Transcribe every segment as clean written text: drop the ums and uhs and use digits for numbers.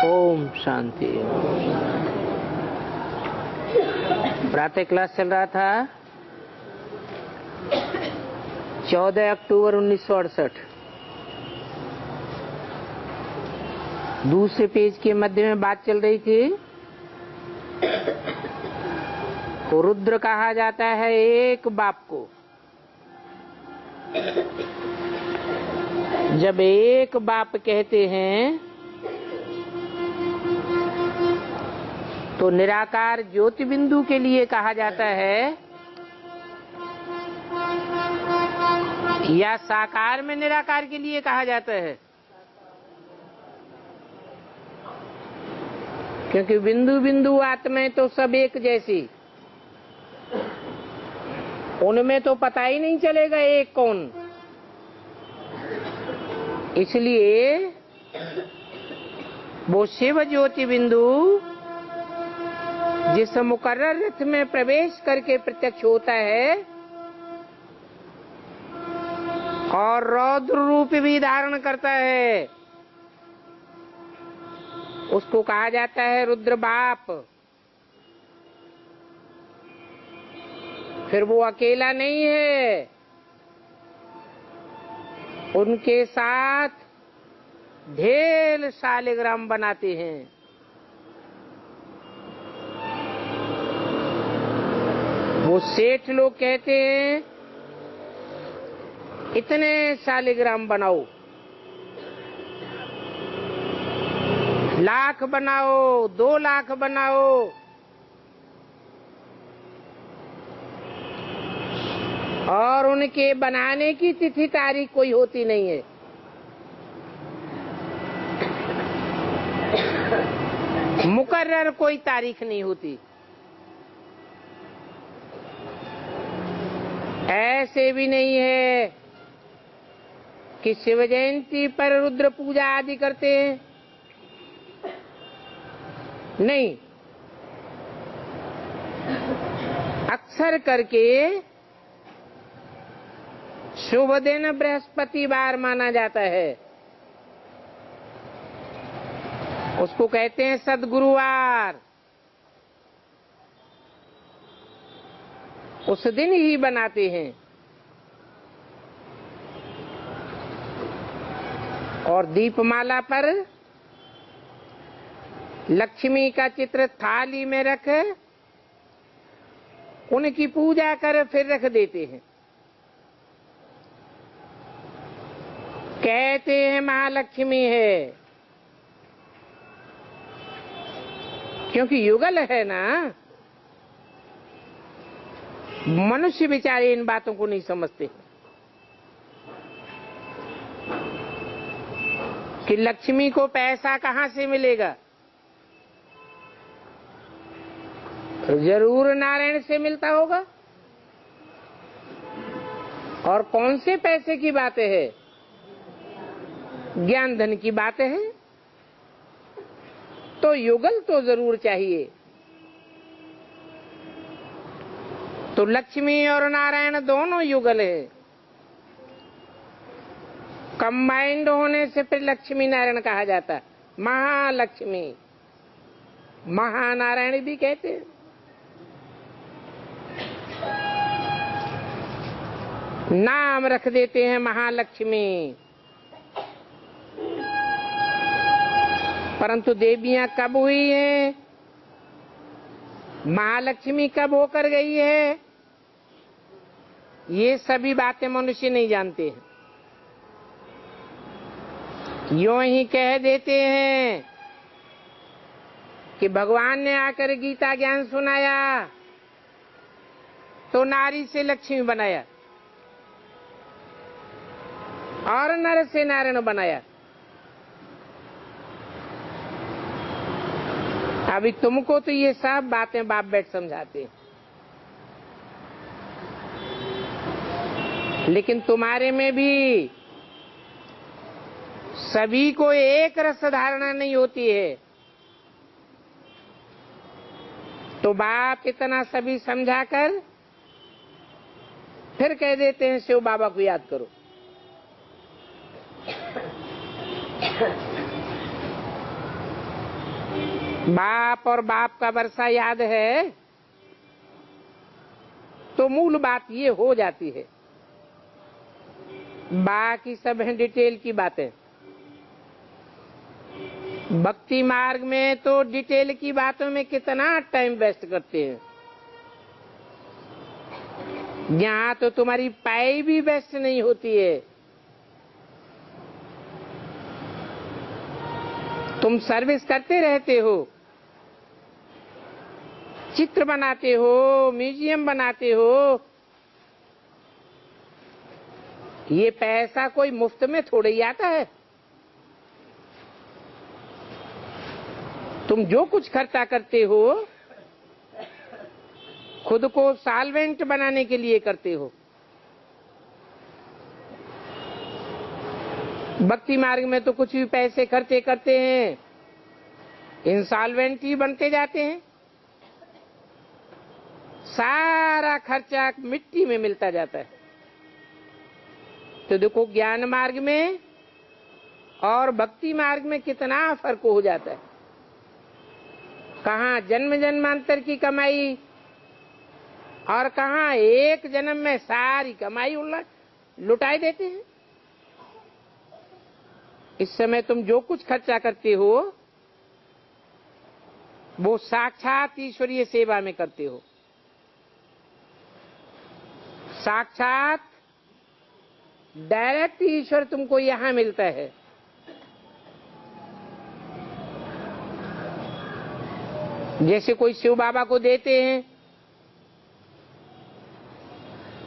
ओम शांति। प्रातः क्लास चल रहा था 14 अक्टूबर 1968। दूसरे पेज के मध्य में बात चल रही थी। रुद्र कहा जाता है एक बाप को। जब एक बाप कहते हैं तो निराकार ज्योति बिंदु के लिए कहा जाता है या साकार में निराकार के लिए कहा जाता है? क्योंकि बिंदु बिंदु आत्माएं तो सब एक जैसी, उनमें तो पता ही नहीं चलेगा एक कौन। इसलिए वो शिव ज्योति बिंदु जिस मुकर्रर रथ में प्रवेश करके प्रत्यक्ष होता है और रौद्र रूप भी धारण करता है, उसको कहा जाता है रुद्र बाप। फिर वो अकेला नहीं है, उनके साथ ढेर शालिग्राम बनाते हैं। वो सेठ लोग कहते हैं इतने शालिग्राम बनाओ, 1,00,000 बनाओ, 2,00,000 बनाओ। और उनके बनाने की तिथि तारीख कोई होती नहीं है। मुकर्रर कोई तारीख नहीं होती। ऐसे भी नहीं है कि शिव जयंती पर रुद्र पूजा आदि करते हैं, नहीं। अक्सर करके शुभ दिन बृहस्पतिवार माना जाता है, उसको कहते हैं सद्गुरुवार। उस दिन ही बनाते हैं। और दीपमाला पर लक्ष्मी का चित्र थाली में रख उनकी पूजा कर फिर रख देते हैं। कहते हैं महालक्ष्मी है, क्योंकि युगल है ना। मनुष्य बेचारे इन बातों को नहीं समझते कि लक्ष्मी को पैसा कहां से मिलेगा। जरूर नारायण से मिलता होगा। और कौन से पैसे की बातें है? ज्ञान धन की बातें है। तो युगल तो जरूर चाहिए। तो लक्ष्मी और नारायण दोनों युगल है। कंबाइंड होने से फिर लक्ष्मी नारायण कहा जाता है। महालक्ष्मी, महानारायण भी कहते हैं। नाम रख देते हैं महालक्ष्मी। परंतु देवियां कब हुई हैं, महालक्ष्मी कब होकर गई है, ये सभी बातें मनुष्य नहीं जानते हैं। यूं ही कह देते हैं कि भगवान ने आकर गीता ज्ञान सुनाया तो नारी से लक्ष्मी बनाया और नर से नारायण बनाया। अभी तुमको तो ये सब बातें बाप बैठ समझाते हैं, लेकिन तुम्हारे में भी सभी को एक रस धारणा नहीं होती है। तो बाप इतना सभी समझाकर फिर कह देते हैं शिव बाबा को याद करो। बाप और बाप का वर्षा याद है तो मूल बात ये हो जाती है। बाकी सब है डिटेल की बातें। भक्ति मार्ग में तो डिटेल की बातों में कितना टाइम वेस्ट करते हैं। यहाँ तो तुम्हारी पाई भी वेस्ट नहीं होती है। तुम सर्विस करते रहते हो, चित्र बनाते हो, म्यूजियम बनाते हो। ये पैसा कोई मुफ्त में थोड़े ही आता है। तुम जो कुछ खर्चा करते हो खुद को सॉल्वेंट बनाने के लिए करते हो। भक्ति मार्ग में तो कुछ भी पैसे खर्चे करते हैं, इंसॉल्वेंट ही बनते जाते हैं। सारा खर्चा मिट्टी में मिलता जाता है। तो देखो ज्ञान मार्ग में और भक्ति मार्ग में कितना फर्क हो जाता है। कहाँ जन्म जन्मांतर की कमाई और कहाँ एक जन्म में सारी कमाई लुटाई देते हैं। इस समय तुम जो कुछ खर्चा करते हो वो साक्षात ईश्वरीय सेवा में करते हो। साक्षात डायरेक्ट ईश्वर तुमको यहां मिलता है। जैसे कोई शिव बाबा को देते हैं,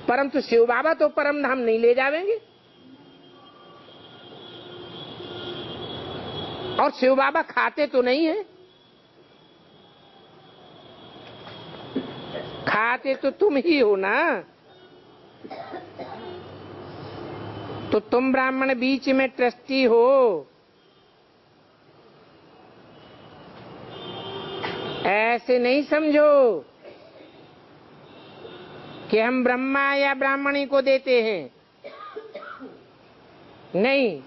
परंतु शिव बाबा तो परम धाम नहीं ले जावेंगे। और शिव बाबा खाते तो नहीं है, खाते तो तुम ही हो ना। तो तुम ब्राह्मण बीच में ट्रस्टी हो। ऐसे नहीं समझो कि हम ब्रह्मा या ब्राह्मणी को देते हैं। नहीं,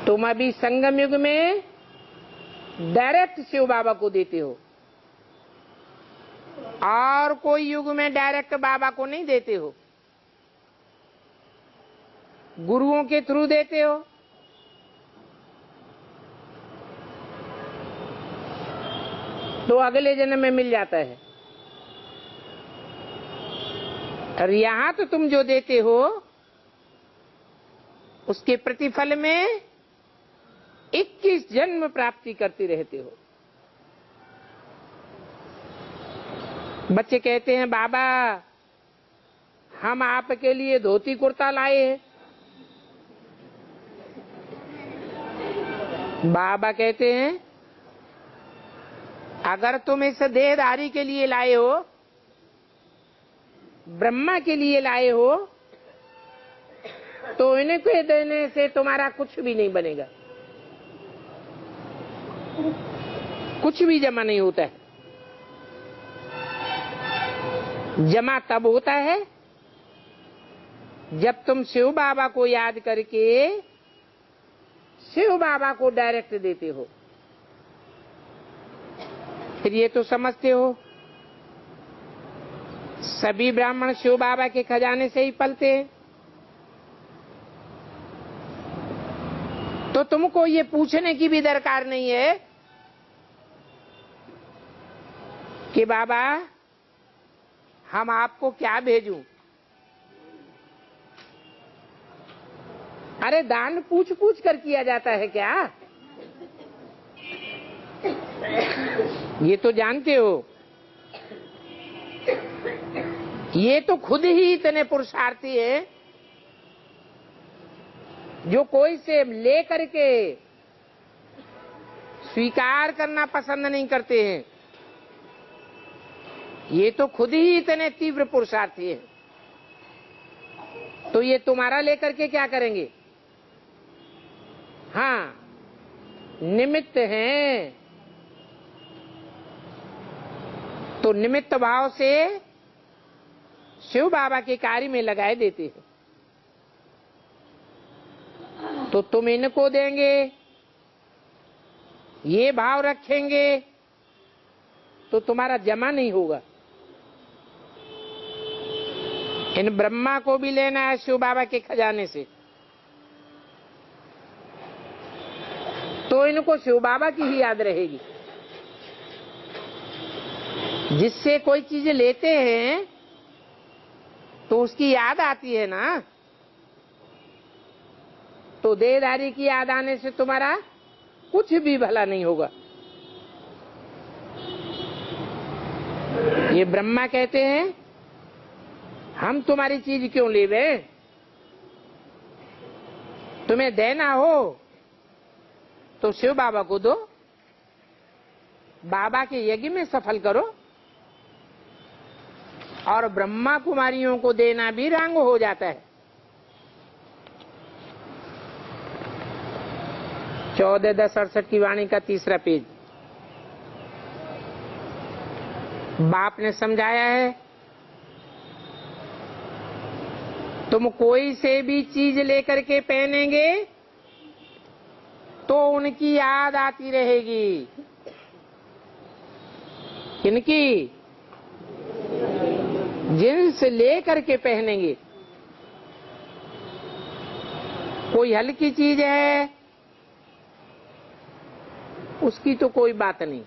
तुम अभी संगम युग में डायरेक्ट शिव बाबा को देते हो और कोई युग में डायरेक्ट बाबा को नहीं देते हो, गुरुओं के थ्रू देते हो। तो अगले जन्म में मिल जाता है। और यहां तो तुम जो देते हो उसके प्रतिफल में 21 जन्म प्राप्ति करते रहते हो। बच्चे कहते हैं बाबा हम आपके लिए धोती कुर्ता लाए हैं। बाबा कहते हैं अगर तुम इस देहधारी के लिए लाए हो, ब्रह्मा के लिए लाए हो, तो इनके देने से तुम्हारा कुछ भी नहीं बनेगा, कुछ भी जमा नहीं होता है। जमा तब होता है जब तुम शिव बाबा को याद करके शिव बाबा को डायरेक्ट देते हो। फिर ये तो समझते हो सभी ब्राह्मण शिव बाबा के खजाने से ही पलते हैं। तो तुमको ये पूछने की भी दरकार नहीं है कि बाबा हम आपको क्या भेजूं। अरे दान पूछ पूछ कर किया जाता है क्या? ये तो जानते हो। ये तो खुद ही इतने पुरुषार्थी है जो कोई से ले करके स्वीकार करना पसंद नहीं करते हैं। ये तो खुद ही इतने तीव्र पुरुषार्थी है। तो ये तुम्हारा लेकर के क्या करेंगे? हाँ, निमित्त हैं। तो निमित्त भाव से शिव बाबा के कार्य में लगाए देते हैं। तो तुम इनको देंगे ये भाव रखेंगे तो तुम्हारा जमा नहीं होगा। इन ब्रह्मा को भी लेना है शिव बाबा के खजाने से, तो इनको शिव बाबा की ही याद रहेगी। जिससे कोई चीज लेते हैं तो उसकी याद आती है ना, तो देहधारी की याद आने से तुम्हारा कुछ भी भला नहीं होगा। ये ब्रह्मा कहते हैं हम तुम्हारी चीज क्यों लेवे, तुम्हें देना हो तो शिव बाबा को दो, बाबा के यज्ञ में सफल करो, और ब्रह्मा कुमारियों को देना भी रंग हो जाता है। 14-10-68 की वाणी का 3रा पेज। बाप ने समझाया है, तुम कोई से भी चीज लेकर के पहनेंगे तो उनकी याद आती रहेगी। किनकी? जिन्स लेकर के पहनेंगे। कोई हल्की चीज है उसकी तो कोई बात नहीं,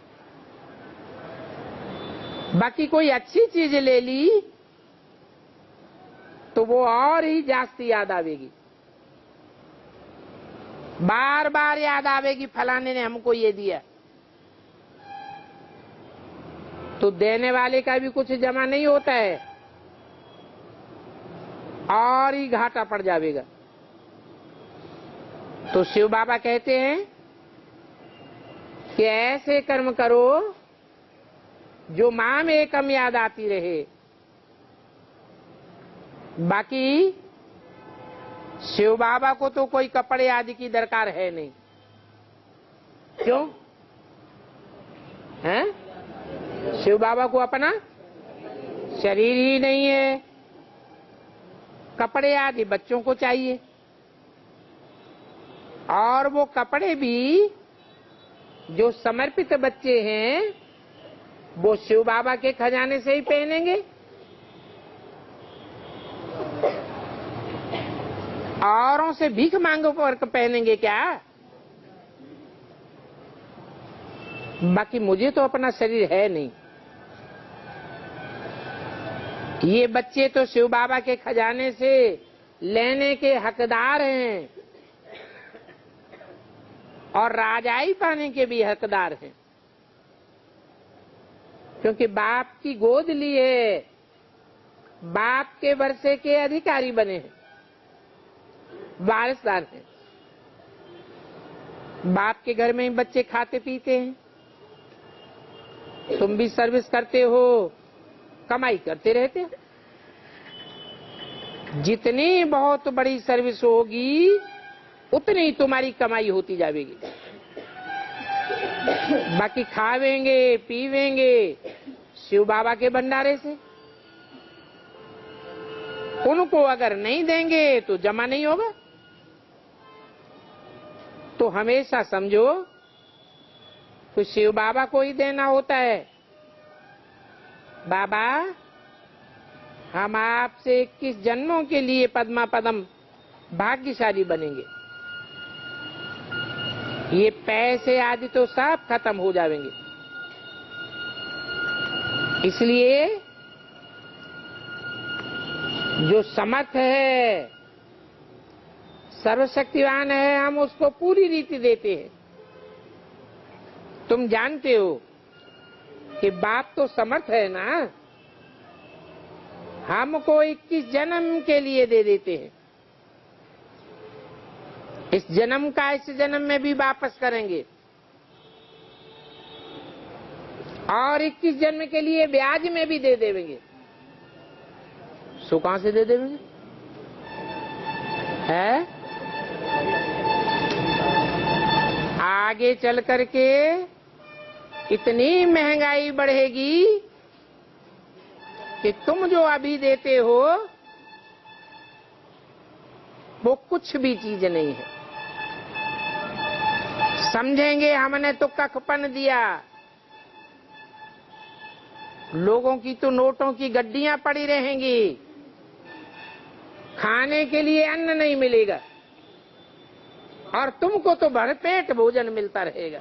बाकी कोई अच्छी चीज ले ली तो वो और ही जास्ती याद आवेगी, बार बार याद आवेगी फलाने ने हमको ये दिया। तो देने वाले का भी कुछ जमा नहीं होता है और ही घाटा पड़ जाएगा। तो शिव बाबा कहते हैं कि ऐसे कर्म करो जो मां में एकम याद आती रहे। बाकी शिव बाबा को तो कोई कपड़े आदि की दरकार है नहीं। क्यों है? शिव बाबा को अपना शरीर ही नहीं है, कपड़े आदि बच्चों को चाहिए, और वो कपड़े भी जो समर्पित बच्चे हैं वो शिव बाबा के खजाने से ही पहनेंगे। औरों से भीख मांगो पर पहनेंगे क्या? बाकी मुझे तो अपना शरीर है नहीं। ये बच्चे तो शिव बाबा के खजाने से लेने के हकदार हैं और राजाई पाने के भी हकदार हैं, क्योंकि बाप की गोद ली है, बाप के वर्षे के अधिकारी बने हैं, वारिसदार हैं। बाप के घर में ही बच्चे खाते पीते हैं, तुम भी सर्विस करते हो, कमाई करते रहते हो। जितनी बहुत बड़ी सर्विस होगी उतनी तुम्हारी कमाई होती जाएगी। बाकी खावेंगे पीवेंगे शिव बाबा के भंडारे से, उनको अगर नहीं देंगे तो जमा नहीं होगा। तो हमेशा समझो तो शिव बाबा को ही देना होता है। बाबा हम आपसे 21 जन्मों के लिए पद्मा पदम भाग्यशाली बनेंगे, ये पैसे आदि तो सब खत्म हो जाएंगे। इसलिए जो समर्थ है, सर्वशक्तिवान है, हम उसको पूरी रीति देते हैं। तुम जानते हो कि बाप तो समर्थ है ना, हमको 21 जन्म के लिए दे देते हैं। इस जन्म का इस जन्म में भी वापस करेंगे, और 21 जन्म के लिए ब्याज में भी दे देंगे। सो कहां से दे देंगे? है आगे चल करके इतनी महंगाई बढ़ेगी कि तुम जो अभी देते हो वो कुछ भी चीज नहीं है। समझेंगे हमने तो कखपन दिया, लोगों की तो नोटों की गड्डियां पड़ी रहेंगी, खाने के लिए अन्न नहीं मिलेगा और तुमको तो भरपेट भोजन मिलता रहेगा।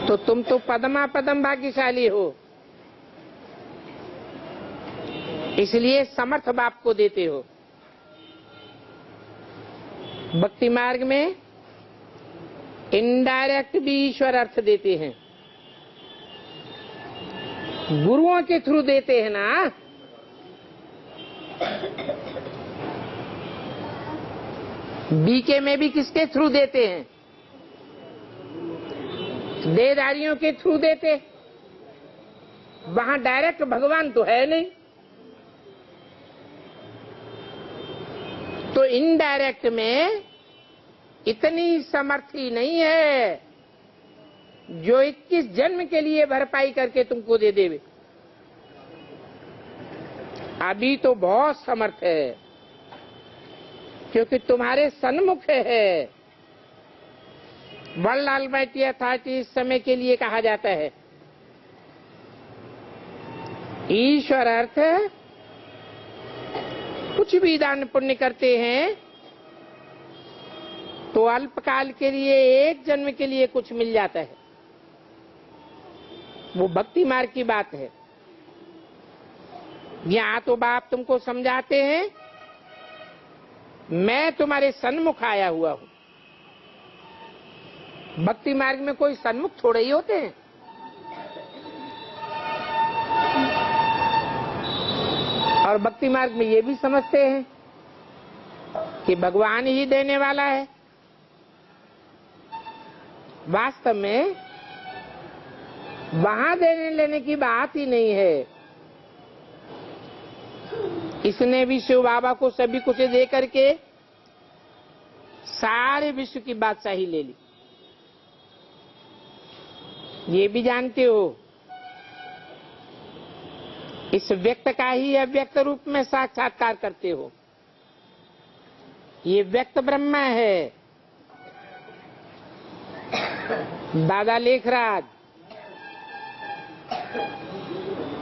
तो तुम तो पदमा पदम भाग्यशाली हो, इसलिए समर्थ बाप को देते हो। भक्ति मार्ग में इनडायरेक्ट भी ईश्वर अर्थ देते हैं, गुरुओं के थ्रू देते हैं ना। बीके में भी किसके थ्रू देते हैं? देहधारियों के थ्रू देते। वहां डायरेक्ट भगवान तो है नहीं, तो इनडायरेक्ट में इतनी समर्थी नहीं है जो 21 जन्म के लिए भरपाई करके तुमको दे देवे। अभी तो बहुत समर्थ है, क्योंकि तुम्हारे सन्मुख है। वर्ल्ड ऑलमाइटी अथॉरिटी इस समय के लिए कहा जाता है। ईश्वर अर्थ कुछ भी दान पुण्य करते हैं तो अल्पकाल के लिए, एक जन्म के लिए कुछ मिल जाता है। वो भक्ति मार्ग की बात है। यहाँ तो बाप तुमको समझाते हैं, मैं तुम्हारे सन्मुख आया हुआ हूं। भक्ति मार्ग में कोई सन्मुख थोड़े ही होते हैं। और भक्ति मार्ग में ये भी समझते हैं कि भगवान ही देने वाला है। वास्तव में वहां देने लेने की बात ही नहीं है। इसने भी शिव बाबा को सभी कुछ दे करके सारे विश्व की बादशाही ले ली। ये भी जानते हो, इस व्यक्त का ही अव्यक्त रूप में साक्षात्कार करते हो। ये व्यक्त ब्रह्म है। दादा लेखराज,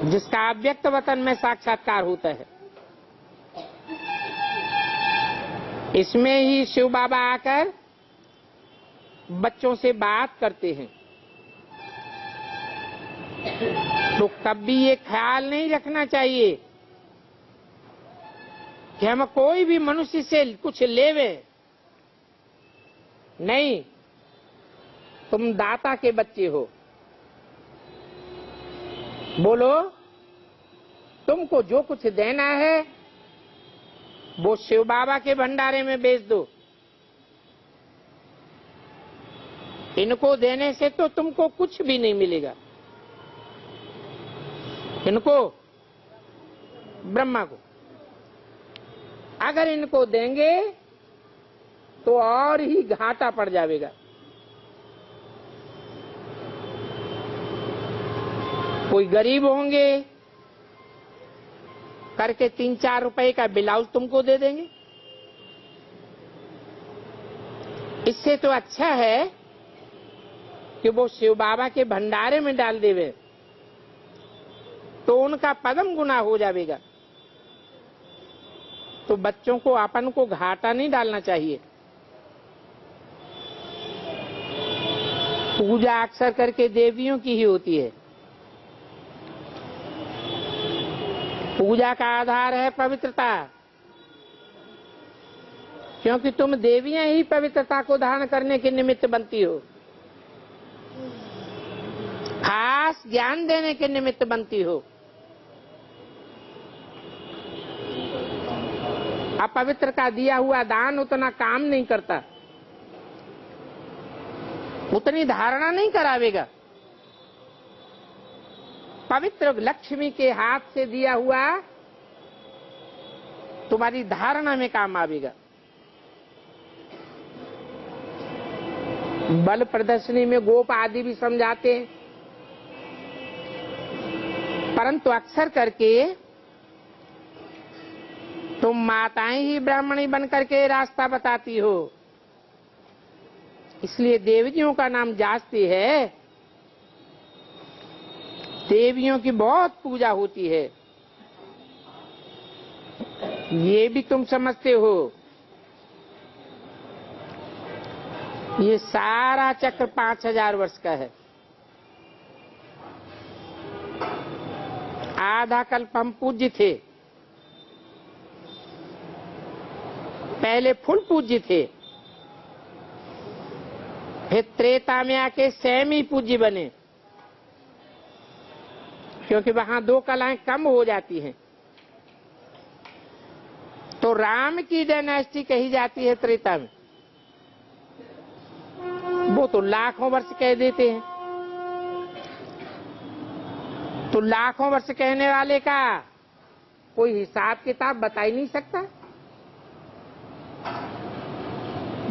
जिसका अव्यक्त वतन में साक्षात्कार होता है, इसमें ही शिव बाबा आकर बच्चों से बात करते हैं। तो कभी ये ख्याल नहीं रखना चाहिए कि हम कोई भी मनुष्य से कुछ लेवे। नहीं, तुम दाता के बच्चे हो। बोलो, तुमको जो कुछ देना है वो शिव बाबा के भंडारे में बेच दो। इनको देने से तो तुमको कुछ भी नहीं मिलेगा। इनको, ब्रह्मा को, अगर इनको देंगे तो और ही घाटा पड़ जाएगा। कोई गरीब होंगे, करके 3-4 रुपए का ब्लाउज तुमको दे देंगे। इससे तो अच्छा है कि वो शिव बाबा के भंडारे में डाल देवे, तो उनका पदम गुना हो जाएगा। तो बच्चों को, अपन को घाटा नहीं डालना चाहिए। पूजा अक्सर करके देवियों की ही होती है। पूजा का आधार है पवित्रता, क्योंकि तुम देवियां ही पवित्रता को धारण करने के निमित्त बनती हो, खास ज्ञान देने के निमित्त बनती हो। अपवित्र का दिया हुआ दान उतना काम नहीं करता, उतनी धारणा नहीं करावेगा। पवित्र लक्ष्मी के हाथ से दिया हुआ तुम्हारी धारणा में काम आवेगा। बल प्रदर्शनी में गोप आदि भी समझाते हैं, परंतु अक्सर करके तुम माताएं ही ब्राह्मणी बनकर के रास्ता बताती हो, इसलिए देवियों का नाम जास्ती है। देवियों की बहुत पूजा होती है, ये भी तुम समझते हो। ये सारा चक्र 5000 वर्ष का है। आधा कल्प हम पूज्य थे, पहले फुल पूज्य थे, फिर त्रेता में आके सेमी पूज्य बने, क्योंकि वहां 2 कलाएं कम हो जाती हैं। तो राम की डायनेस्टी कही जाती है त्रेता में, वो तो लाखों वर्ष कह देते हैं। तो लाखों वर्ष कहने वाले का कोई हिसाब किताब बता ही नहीं सकता।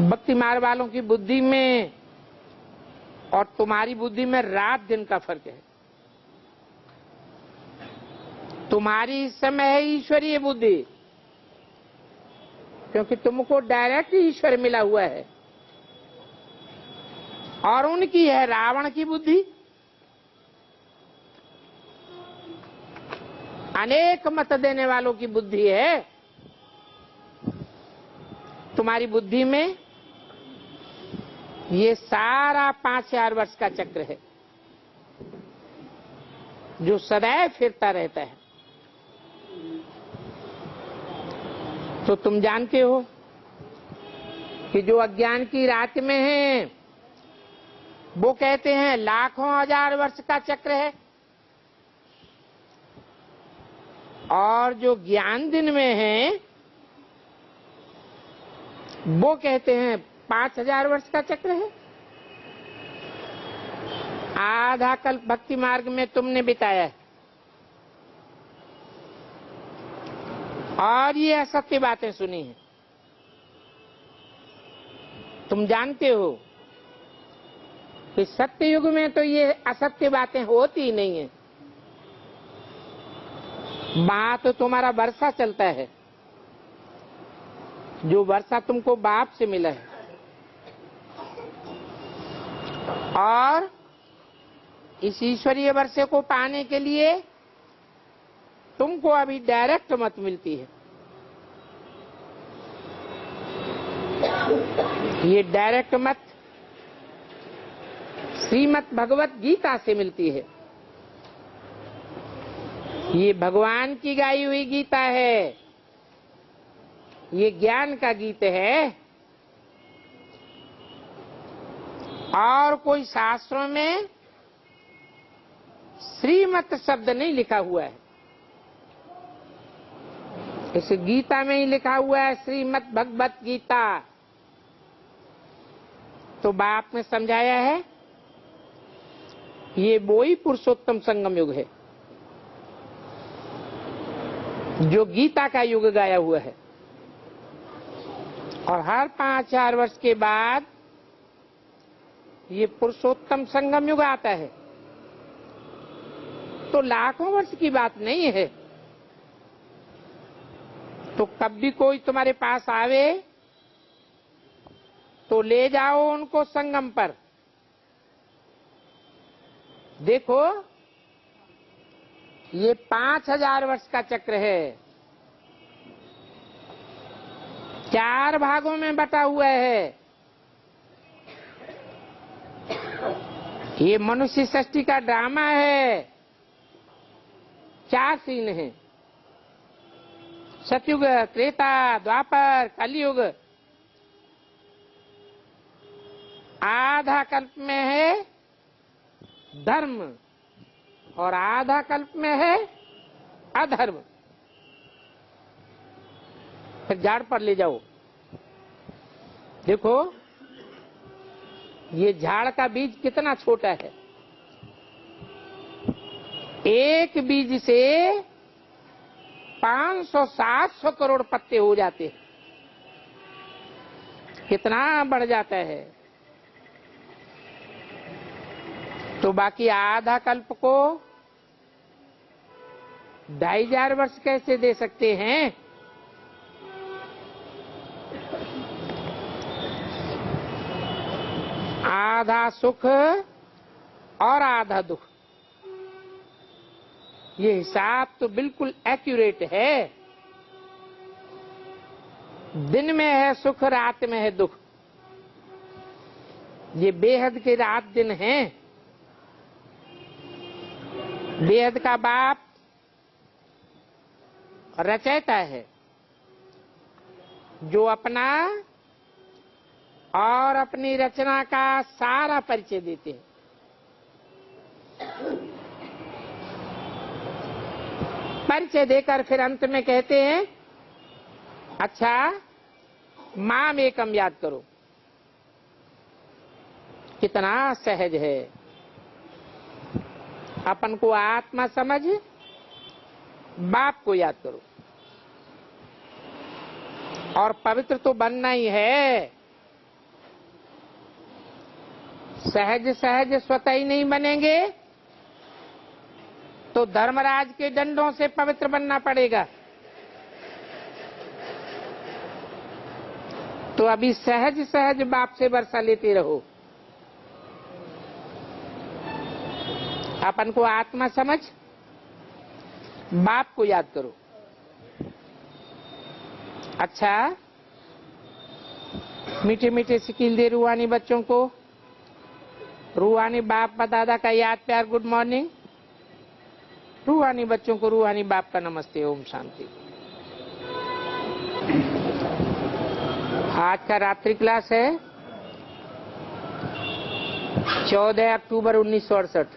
भक्ति मार्ग वालों की बुद्धि में और तुम्हारी बुद्धि में रात दिन का फर्क है। तुम्हारी इस समय है ईश्वरीय बुद्धि, क्योंकि तुमको डायरेक्ट ईश्वर मिला हुआ है, और उनकी है रावण की बुद्धि। अनेक मत देने वालों की बुद्धि है। तुम्हारी बुद्धि में ये सारा 5000 वर्ष का चक्र है, जो सदैव फिरता रहता है। तो तुम जानते हो कि जो अज्ञान की रात में है, वो कहते हैं लाखों हजार वर्ष का चक्र है, और जो ज्ञान दिन में है वो कहते हैं 5000 वर्ष का चक्र है। आधा कल्प भक्ति मार्ग में तुमने बिताया है, और ये असत्य बातें सुनी हैं। तुम जानते हो कि सत्य युग में तो ये असत्य बातें होती ही नहीं है। वहां तो तुम्हारा वर्षा चलता है, जो वर्षा तुमको बाप से मिला है, और इस ईश्वरीय वर्षे को पाने के लिए तुमको अभी डायरेक्ट मत मिलती है। ये डायरेक्ट मत श्रीमद् भगवत गीता से मिलती है। ये भगवान की गाई हुई गीता है, ये ज्ञान का गीत है, और कोई शास्त्रों में श्रीमत शब्द नहीं लिखा हुआ है। इस गीता में ही लिखा हुआ है श्रीमद् भगवत गीता। तो बाप ने समझाया है, ये वो ही पुरुषोत्तम संगम युग है, जो गीता का युग गाया हुआ है। और हर 5000 वर्ष के बाद ये पुरुषोत्तम संगम युग आता है। तो लाखों वर्ष की बात नहीं है। तो कभी कोई तुम्हारे पास आवे तो ले जाओ उनको संगम पर। देखो, ये 5000 वर्ष का चक्र है, 4 भागों में बटा हुआ है। ये मनुष्य सृष्टि का ड्रामा है। 4 सीन है, सतयुग, त्रेता, द्वापर, कलयुग। आधा कल्प में है धर्म और आधा कल्प में है अधर्म। फिर झाड़ पर ले जाओ। देखो, ये झाड़ का बीज कितना छोटा है। एक बीज से 500-700 करोड़ पत्ते हो जाते हैं। कितना बढ़ जाता है। तो बाकी आधा कल्प को 2500 वर्ष कैसे दे सकते हैं? आधा सुख और आधा दुख। ये हिसाब तो बिल्कुल एक्यूरेट है। दिन में है सुख, रात में है दुख। ये बेहद के रात दिन हैं। बेहद का बाप रचयिता है, जो अपना और अपनी रचना का सारा परिचय देते हैं। परिचय देकर फिर अंत में कहते हैं, अच्छा माम एकम याद करो। कितना सहज है। अपन को आत्मा समझ, बाप को याद करो। और पवित्र तो बनना ही है। सहज सहज स्वतः ही नहीं बनेंगे तो धर्मराज के दंडों से पवित्र बनना पड़ेगा। तो अभी सहज सहज बाप से वर्षा लेते रहो। अपन को आत्मा समझ, बाप को याद करो। अच्छा, मीठे मीठे सिकील दे रूहानी बच्चों को। रूहानी बाप दादा का याद प्यार गुड मॉर्निंग। रूहानी बच्चों को रूहानी बाप का नमस्ते, ओम शांति। आज का रात्रि क्लास है 14 अक्टूबर 1968।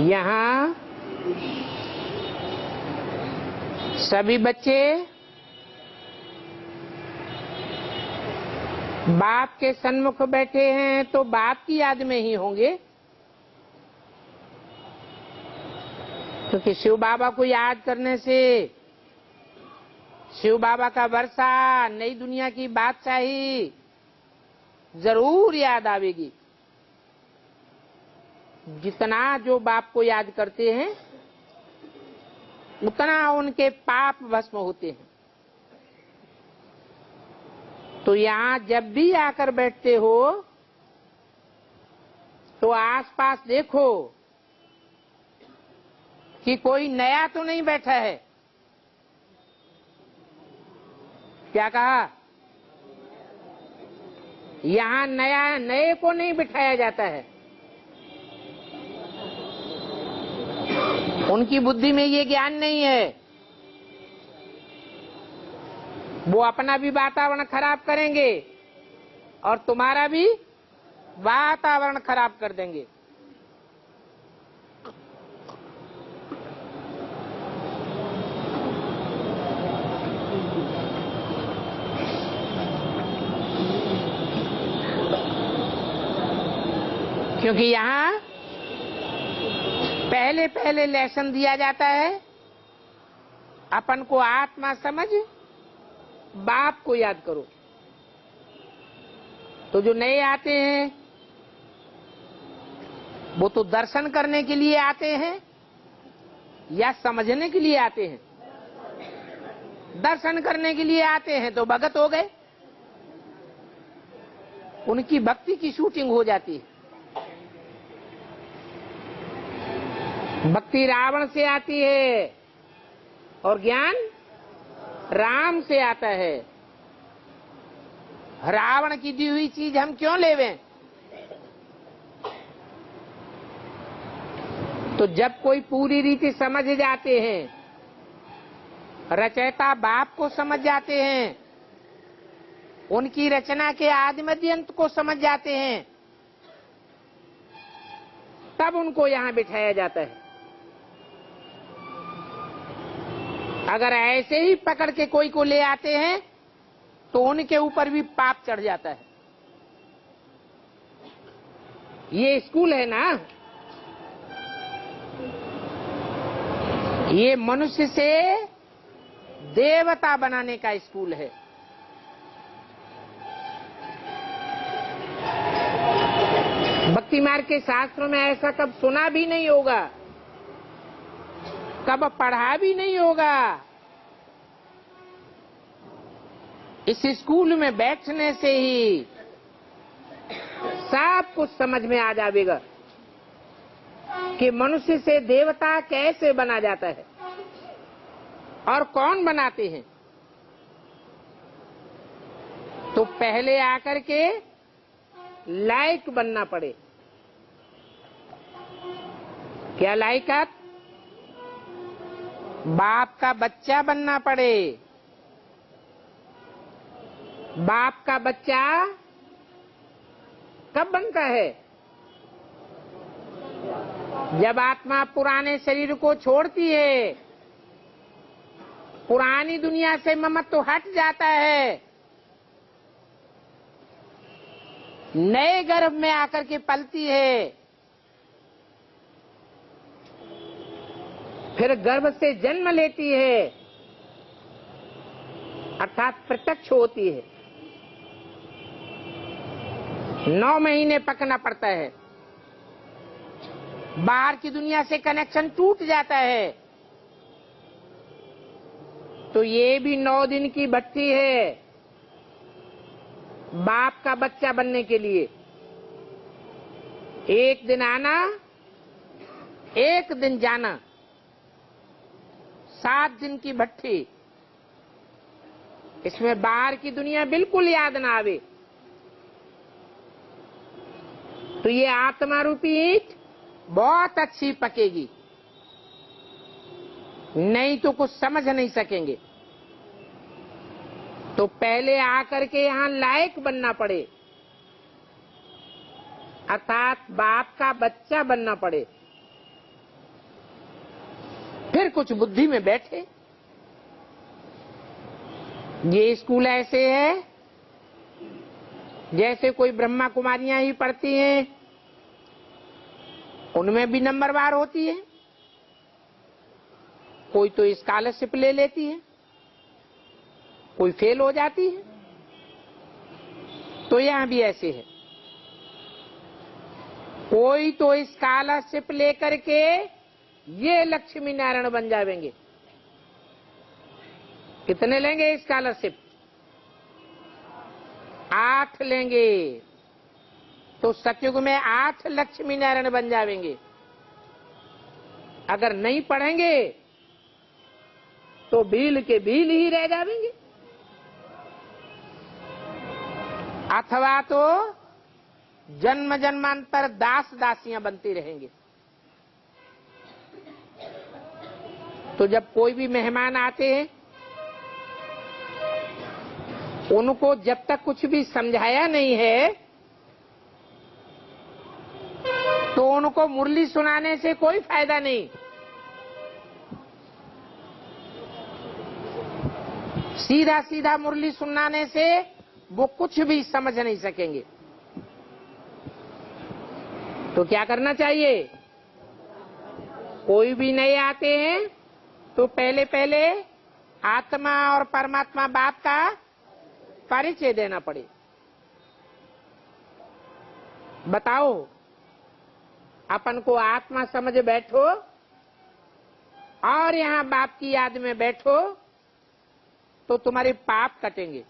यहाँ सभी बच्चे बाप के सन्मुख बैठे हैं तो बाप की याद में ही होंगे, क्योंकि शिव बाबा को याद करने से शिव बाबा का वर्षा, नई दुनिया की बादशाही जरूर याद आवेगी। जितना जो बाप को याद करते हैं उतना उनके पाप भस्म होते हैं। तो यहाँ जब भी आकर बैठते हो तो आसपास देखो कि कोई नया तो नहीं बैठा है। क्या कहा? यहाँ नए को नहीं बिठाया जाता है। उनकी बुद्धि में ये ज्ञान नहीं है। वो अपना भी वातावरण खराब करेंगे और तुम्हारा भी वातावरण खराब कर देंगे। क्योंकि यहाँ पहले लेसन दिया जाता है, अपन को आत्मा समझ, बाप को याद करो। तो जो नए आते हैं वो तो दर्शन करने के लिए आते हैं या समझने के लिए आते हैं? दर्शन करने के लिए आते हैं तो भगत हो गए, उनकी भक्ति की शूटिंग हो जाती है। भक्ति रावण से आती है और ज्ञान राम से आता है। रावण की दी हुई चीज हम क्यों लेवें? तो जब कोई पूरी रीति समझ जाते हैं, रचयिता बाप को समझ जाते हैं, उनकी रचना के आदि मध्य अंत को समझ जाते हैं, तब उनको यहां बिठाया जाता है। अगर ऐसे ही पकड़ के कोई को ले आते हैं तो उनके ऊपर भी पाप चढ़ जाता है। ये स्कूल है ना, ये मनुष्य से देवता बनाने का स्कूल है। भक्ति मार्ग के शास्त्रों में ऐसा कब सुना भी नहीं होगा, कब पढ़ा भी नहीं होगा इस स्कूल में बैठने से ही सब कुछ समझ में आ जाएगा कि मनुष्य से देवता कैसे बना जाता है और कौन बनाते हैं। तो पहले आकर के लायक बनना पड़े। क्या लायकात? बाप का बच्चा बनना पड़े। बाप का बच्चा कब बनता है? जब आत्मा पुराने शरीर को छोड़ती है, पुरानी दुनिया से ममत्व हट जाता है, नए गर्भ में आकर के पलती है, फिर गर्भ से जन्म लेती है, अर्थात प्रत्यक्ष होती है। 9 महीने पकना पड़ता है, बाहर की दुनिया से कनेक्शन टूट जाता है, तो ये भी 9 दिन की भट्टी है बाप का बच्चा बनने के लिए। एक दिन आना, एक दिन जाना, 7 दिन की भट्टी। इसमें बाहर की दुनिया बिल्कुल याद ना आवे, तो ये आत्मा रूपी ईंट बहुत अच्छी पकेगी, नहीं तो कुछ समझ नहीं सकेंगे। तो पहले आकर के यहाँ लायक बनना पड़े, अर्थात बाप का बच्चा बनना पड़े, फिर कुछ बुद्धि में बैठे। ये स्कूल ऐसे है जैसे कोई ब्रह्मा कुमारियां ही पढ़ती हैं, उनमें भी नंबरवार होती है, कोई तो स्कॉलरशिप ले लेती है, कोई फेल हो जाती है। तो यहां भी ऐसे है, कोई तो स्कॉलरशिप लेकर के ये लक्ष्मी नारायण बन जाएंगे। कितने लेंगे स्कॉलरशिप? 8 लेंगे, तो सतयुग में 8 लक्ष्मी नारायण बन जाएंगे। अगर नहीं पढ़ेंगे तो भील के भील ही रह जाएंगे, अथवा तो जन्म जन्मांतर दास दासियां बनती रहेंगे। तो जब कोई भी मेहमान आते हैं, उनको जब तक कुछ भी समझाया नहीं है, तो उनको मुरली सुनाने से कोई फायदा नहीं। सीधा सीधा मुरली सुनाने से वो कुछ भी समझ नहीं सकेंगे। तो क्या करना चाहिए? कोई भी नए आते हैं तो पहले पहले आत्मा और परमात्मा बाप का परिचय देना पड़े। बताओ, अपन को आत्मा समझ बैठो और यहाँ बाप की याद में बैठो तो तुम्हारे पाप कटेंगे।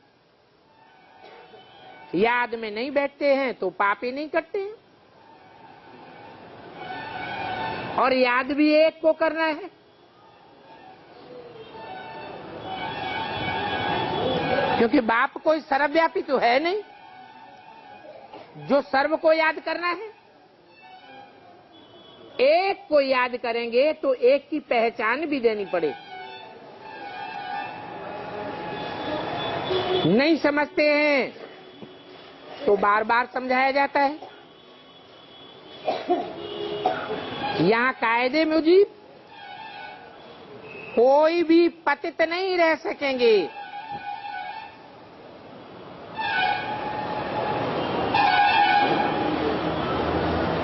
याद में नहीं बैठते हैं तो पाप ही नहीं कटते हैं। और याद भी एक को करना है। क्योंकि बाप कोई सर्वव्यापी तो है नहीं जो सर्व को याद करना है। एक को याद करेंगे तो एक की पहचान भी देनी पड़े। नहीं समझते हैं तो बार बार समझाया जाता है। यहाँ कायदे मुजीब कोई भी पतित नहीं रह सकेंगे।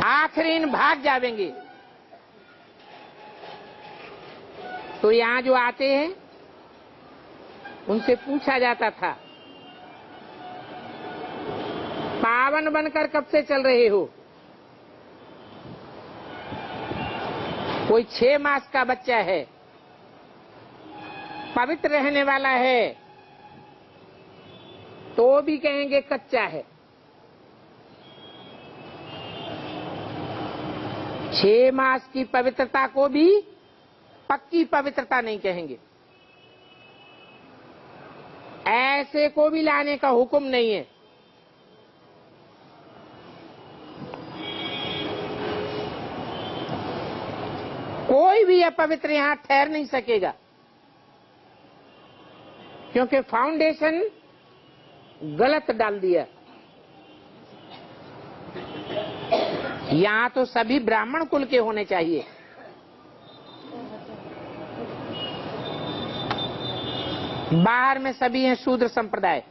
आखिरीन भाग जाएंगे। तो यहाँ जो आते हैं उनसे पूछा जाता था, पावन बनकर कब से चल रहे हो? कोई 6 मास का बच्चा है, पवित्र रहने वाला है, तो भी कहेंगे कच्चा है। 6 मास की पवित्रता को भी पक्की पवित्रता नहीं कहेंगे। ऐसे को भी लाने का हुक्म नहीं है। कोई भी अपवित्र यहां ठहर नहीं सकेगा, क्योंकि फाउंडेशन गलत डाल दिया। यहां तो सभी ब्राह्मण कुल के होने चाहिए। बाहर में सभी हैं शूद्र संप्रदाय।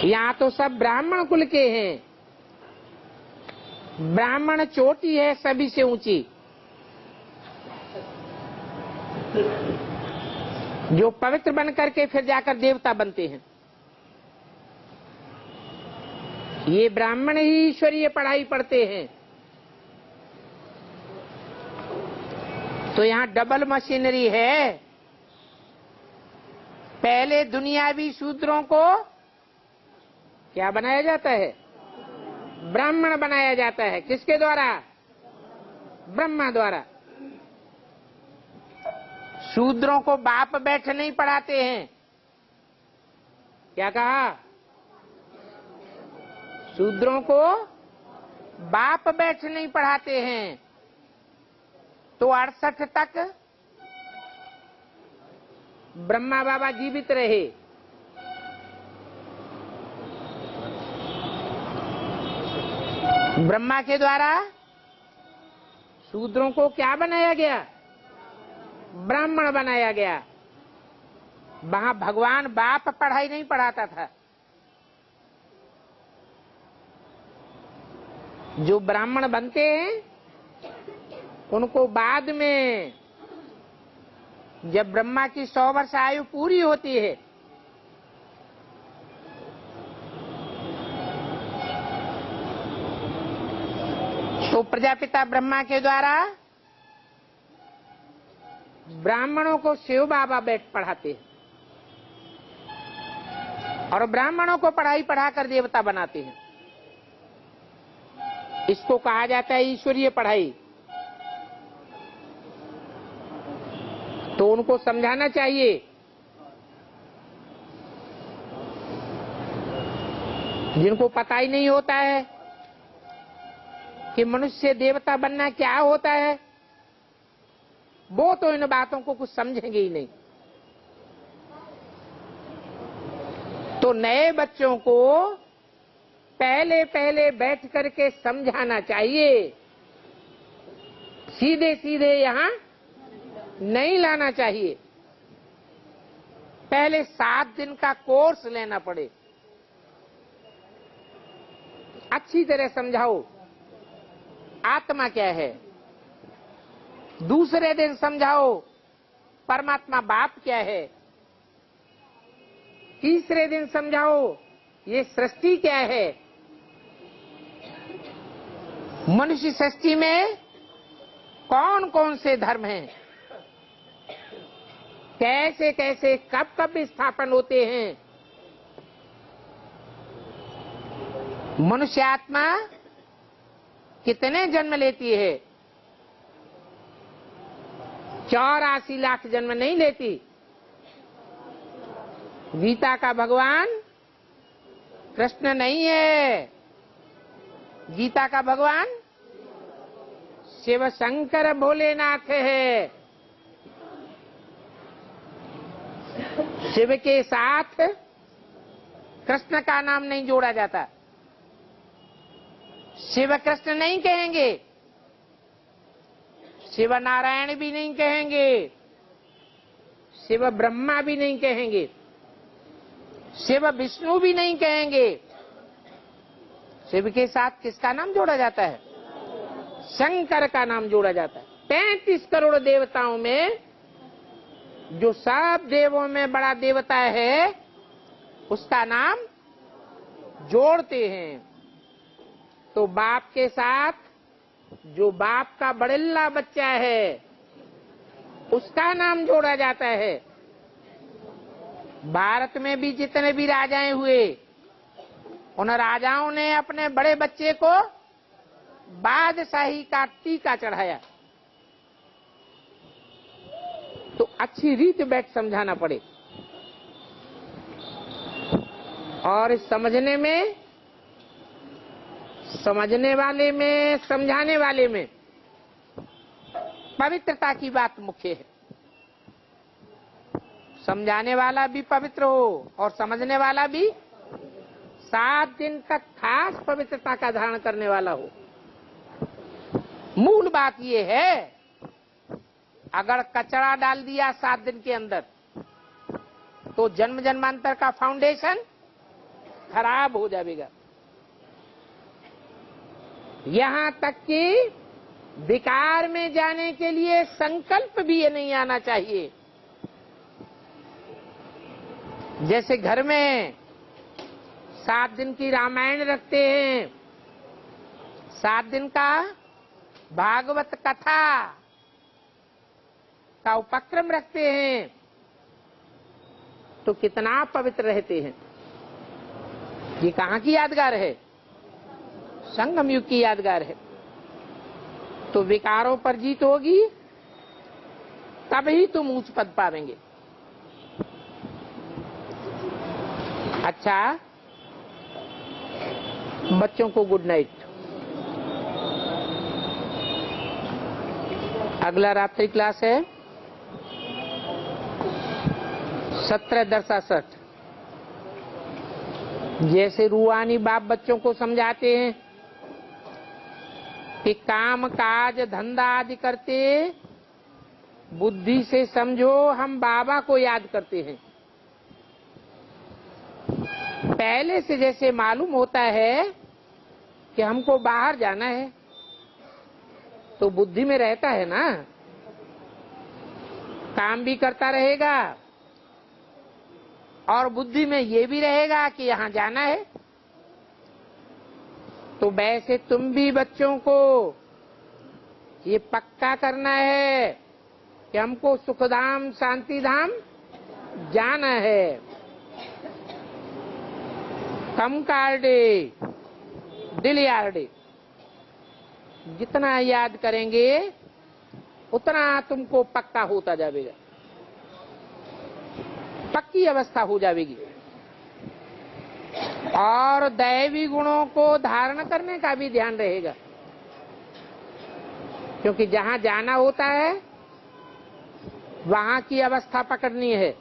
यहां तो सब ब्राह्मण कुल के हैं। ब्राह्मण चोटी है सभी से ऊंची, जो पवित्र बन करके फिर जाकर देवता बनते हैं। ये ब्राह्मण ही ईश्वरीय पढ़ाई पढ़ते हैं। तो यहाँ डबल मशीनरी है। पहले दुनियावी शूद्रों को क्या बनाया जाता है? ब्राह्मण बनाया जाता है। किसके द्वारा? ब्रह्मा द्वारा। शूद्रों को बाप बैठ नहीं पढ़ाते हैं। क्या कहा? शूद्रों को बाप बैठ नहीं पढ़ाते हैं। तो 68 तक ब्रह्मा बाबा जीवित रहे। ब्रह्मा के द्वारा शूद्रों को क्या बनाया गया? ब्राह्मण बनाया गया। वहां भगवान बाप पढ़ाई नहीं पढ़ाता था। जो ब्राह्मण बनते हैं उनको बाद में जब ब्रह्मा की 100 वर्ष आयु पूरी होती है तो प्रजापिता ब्रह्मा के द्वारा ब्राह्मणों को शिव बाबा बैठ पढ़ाते हैं और ब्राह्मणों को पढ़ाई पढ़ाकर देवता बनाते हैं। इसको कहा जाता है ईश्वरीय पढ़ाई। तो उनको समझाना चाहिए। जिनको पता ही नहीं होता है कि मनुष्य देवता बनना क्या होता है, वो तो इन बातों को कुछ समझेंगे ही नहीं। तो नए बच्चों को पहले पहले बैठ करके समझाना चाहिए। सीधे सीधे यहां नहीं लाना चाहिए। पहले 7 दिन का कोर्स लेना पड़े। अच्छी तरह समझाओ आत्मा क्या है। दूसरे दिन समझाओ परमात्मा बाप क्या है। तीसरे दिन समझाओ ये सृष्टि क्या है। मनुष्य सृष्टि में कौन कौन से धर्म हैं, कैसे कैसे कब कब स्थापन होते हैं। मनुष्य आत्मा कितने जन्म लेती है? 84 लाख जन्म नहीं लेती। गीता का भगवान कृष्ण नहीं है। गीता का भगवान शिव शंकर भोलेनाथ है। शिव के साथ कृष्ण का नाम नहीं जोड़ा जाता। शिव कृष्ण नहीं कहेंगे, शिव नारायण भी नहीं कहेंगे, शिव ब्रह्मा भी नहीं कहेंगे, शिव विष्णु भी नहीं कहेंगे। शिव के साथ किसका नाम जोड़ा जाता है? शंकर का नाम जोड़ा जाता है। 33 करोड़ देवताओं में जो सब देवों में बड़ा देवता है उसका नाम जोड़ते हैं। तो बाप के साथ जो बाप का बड़ेल्ला बच्चा है उसका नाम जोड़ा जाता है। भारत में भी जितने भी राजाएं हुए, उन राजाओं ने अपने बड़े बच्चे को बादशाही का टीका चढ़ाया। तो अच्छी रीत बैठ समझाना पड़े, और समझने में, समझने वाले में, समझाने वाले में पवित्रता की बात मुख्य है। समझाने वाला भी पवित्र हो और समझने वाला भी 7 दिन तक खास पवित्रता का धारण करने वाला हो। मूल बात यह है, अगर कचरा डाल दिया 7 दिन के अंदर तो जन्म जन्मांतर का फाउंडेशन खराब हो जाएगा। यहां तक कि विकार में जाने के लिए संकल्प भी ये नहीं आना चाहिए। जैसे घर में 7 दिन की रामायण रखते हैं, 7 दिन का भागवत कथा का उपक्रम रखते हैं, तो कितना पवित्र रहते हैं। ये कहाँ की यादगार है? संगम युग की यादगार है। तो विकारों पर जीत होगी, तभी तुम ऊंच पद पावेंगे। अच्छा, बच्चों को गुड नाइट। अगला रात्रि क्लास है 17:67। जैसे रूहानी बाप बच्चों को समझाते हैं कि काम काज धंधा आदि करते बुद्धि से समझो, हम बाबा को याद करते हैं। पहले से जैसे मालूम होता है कि हमको बाहर जाना है, तो बुद्धि में रहता है ना, काम भी करता रहेगा और बुद्धि में ये भी रहेगा कि यहां जाना है। तो वैसे तुम भी बच्चों को ये पक्का करना है कि हमको सुखधाम शांति धाम जाना है। कम कार्डे दिल यार्डे, जितना याद करेंगे उतना तुमको पक्का होता जाएगा, पक्की अवस्था हो जाएगी। और दैवी गुणों को धारण करने का भी ध्यान रहेगा, क्योंकि जहां जाना होता है वहां की अवस्था पकड़नी है।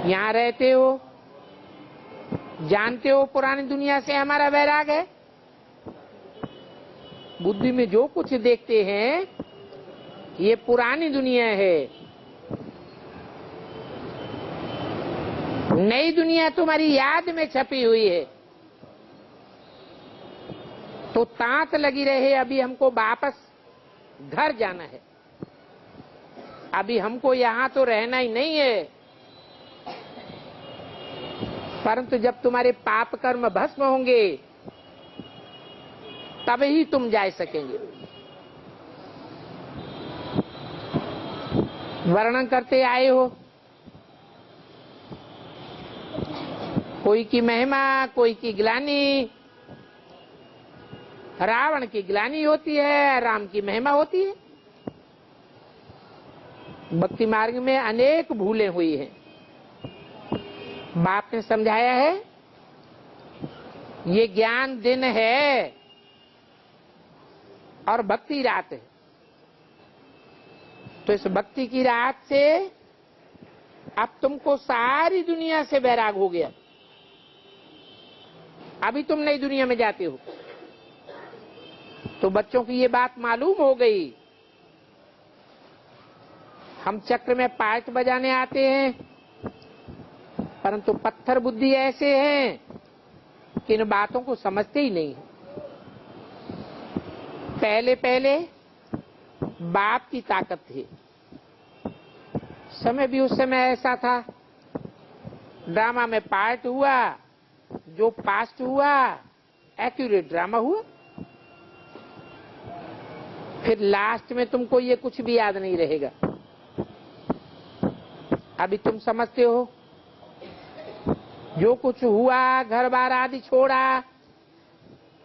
यहां रहते हो, जानते हो पुरानी दुनिया से हमारा वैराग है, बुद्धि में जो कुछ देखते हैं ये पुरानी दुनिया है। नई दुनिया तुम्हारी याद में छपी हुई है। तो तांत लगी रहे, अभी हमको वापस घर जाना है, अभी हमको यहां तो रहना ही नहीं है। परंतु जब तुम्हारे पाप कर्म भस्म होंगे तभी तुम जा सकेंगे। वर्णन करते आए हो, कोई की महिमा, कोई की ग्लानि। रावण की ग्लानि होती है, राम की महिमा होती है। भक्ति मार्ग में अनेक भूलें हुई हैं। बाप ने समझाया है, ये ज्ञान दिन है और भक्ति रात है। तो इस भक्ति की रात से अब तुमको सारी दुनिया से वैराग हो गया। अभी तुम नई दुनिया में जाते हो, तो बच्चों की ये बात मालूम हो गई। हम चक्र में पार्ट बजाने आते हैं, परंतु पत्थर बुद्धि ऐसे हैं कि इन बातों को समझते ही नहीं। पहले पहले बाप की ताकत थी, समय भी उस समय ऐसा था। ड्रामा में पार्ट हुआ, जो पास्ट हुआ एक्यूरेट ड्रामा हुआ। फिर लास्ट में तुमको ये कुछ भी याद नहीं रहेगा। अभी तुम समझते हो जो कुछ हुआ, घर बार आदि छोड़ा,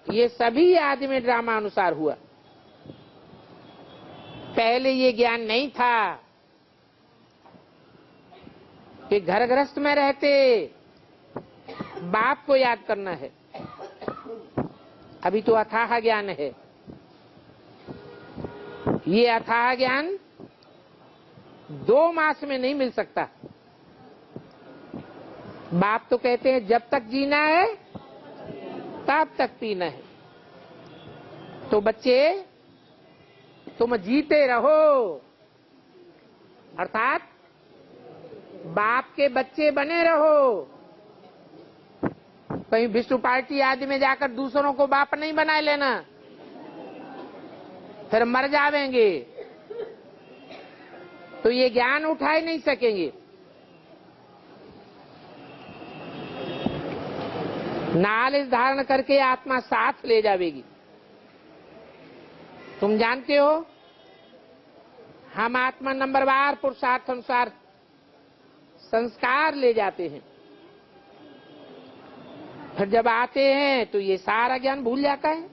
ये सभी आदि में ड्रामा अनुसार हुआ। पहले ये ज्ञान नहीं था कि घर गृहस्थ में रहते बाप को याद करना है। अभी तो अथाह ज्ञान है। ये अथाह ज्ञान 2 मास में नहीं मिल सकता। बाप तो कहते हैं जब तक जीना है तब तक पीना है। तो बच्चे तुम जीते रहो, अर्थात बाप के बच्चे बने रहो। कहीं विष्णु पार्टी आदि में जाकर दूसरों को बाप नहीं बना लेना, फिर मर जावेंगे तो ये ज्ञान उठा ही नहीं सकेंगे। नालिश धारण करके आत्मा साथ ले जावेगी। तुम जानते हो हम आत्मा नंबरवार पुरुषार्थ अनुसार संस्कार ले जाते हैं, फिर जब आते हैं तो ये सारा ज्ञान भूल जाता है।